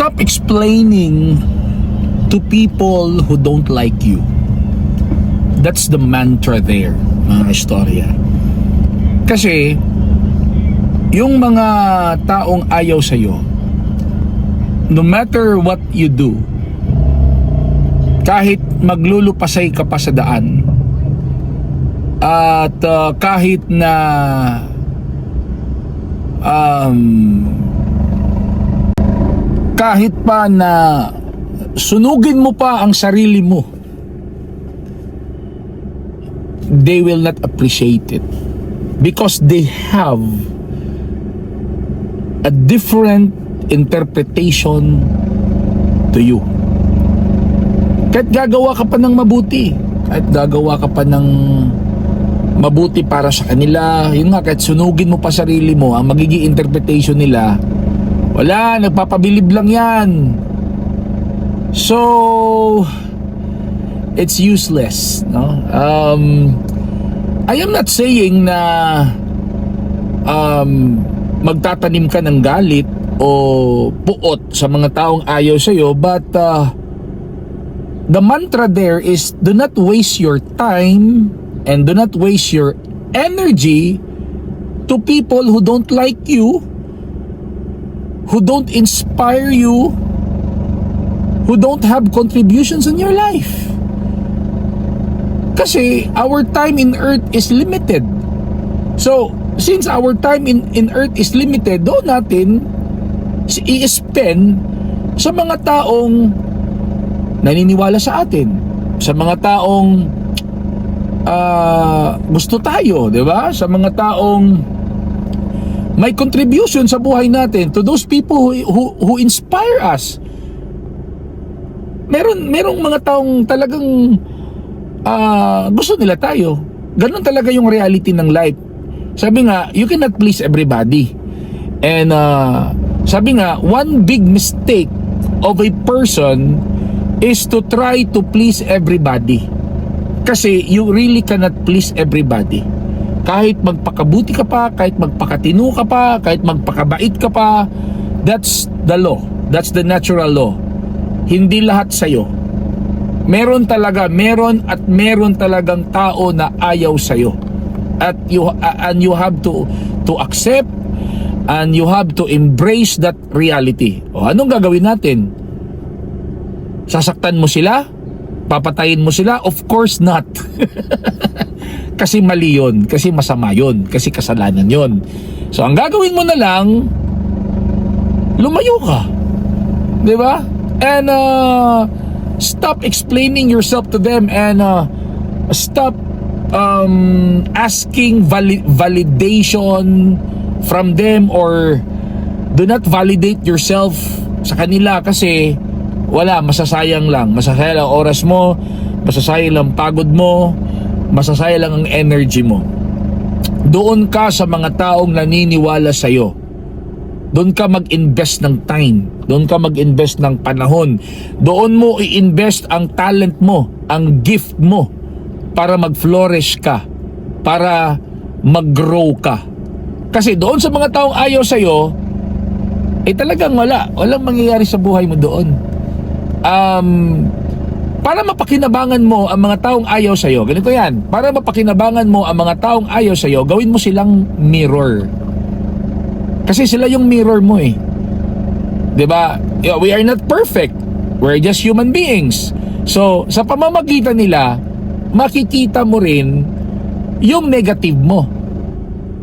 Stop explaining to people who don't like you. That's the mantra there, mga istorya. Kasi yung mga taong ayaw sa'yo, no matter what you do, kahit maglulupasay ka pa sa daan, at kahit na kahit pa na sunugin mo pa ang sarili mo, they will not appreciate it because they have a different interpretation to you. Kahit gagawa ka pa ng mabuti, kahit gagawa ka pa ng mabuti para sa kanila, yun nga, kahit sunugin mo pa sarili mo, ang magiging interpretation nila, wala, nagpapabilib lang yan. So it's useless, no? I am not saying na magtatanim ka ng galit o puot sa mga taong ayaw sa'yo, but the mantra there is do not waste your time and do not waste your energy to people who don't like you, who don't inspire you, who don't have contributions in your life. Kasi our time in earth is limited. So, since our time in earth is limited, doon natin i-spend sa mga taong naniniwala sa atin, sa mga taong gusto tayo, di ba? Sa mga taong may contribution sa buhay natin, to those people who inspire us. Merong mga taong talagang gusto nila tayo. Ganun talaga yung reality ng life. Sabi nga, you cannot please everybody. And sabi nga, one big mistake of a person is to try to please everybody. Kasi you really cannot please everybody. Kahit magpakabuti ka pa, kahit magpakatino ka pa, kahit magpakabait ka pa, that's the law. That's the natural law. Hindi lahat sa'yo. Meron talagang tao na ayaw sa'yo. At you have to accept and you have to embrace that reality. O anong gagawin natin? Sasaktan mo sila? Papatayin mo sila? Of course not. Kasi mali yun, kasi masama yun, kasi kasalanan yun. So ang gagawin mo na lang, lumayo ka, di ba? And stop explaining yourself to them, and stop asking validation from them, or do not validate yourself sa kanila, kasi wala, masasayang lang oras mo, masasayang lang pagod mo, masasayang lang ang energy mo. Doon ka sa mga taong naniniwala sa'yo. Doon ka mag-invest ng time, doon ka mag-invest ng panahon, doon mo i-invest ang talent mo, ang gift mo, para mag-flourish ka, para mag-grow ka. Kasi doon sa mga taong ayaw sa'yo, talagang walang mangyayari sa buhay mo doon. Para mapakinabangan mo ang mga taong ayaw sa'yo, ganito yan, para mapakinabangan mo ang mga taong ayaw sa'yo, gawin mo silang mirror. Kasi sila yung mirror mo eh. Diba? We are not perfect. We're just human beings. So, sa pamamagitan nila, makikita mo rin yung negative mo,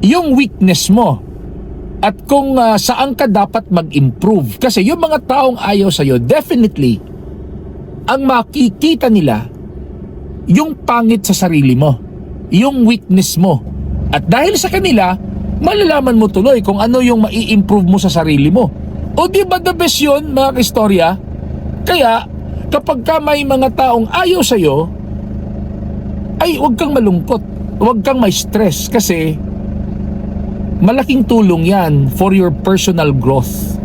yung weakness mo, at kung saan ka dapat mag-improve. Kasi yung mga taong ayaw sa'yo, definitely, ang makikita nila, yung pangit sa sarili mo, yung weakness mo. At dahil sa kanila, malalaman mo tuloy kung ano yung mai-improve mo sa sarili mo. O di ba the best yun, mga kaistorya? Kaya, kapag ka may mga taong ayaw sa'yo, ay huwag kang malungkot, huwag kang may stress, kasi malaking tulong yan for your personal growth.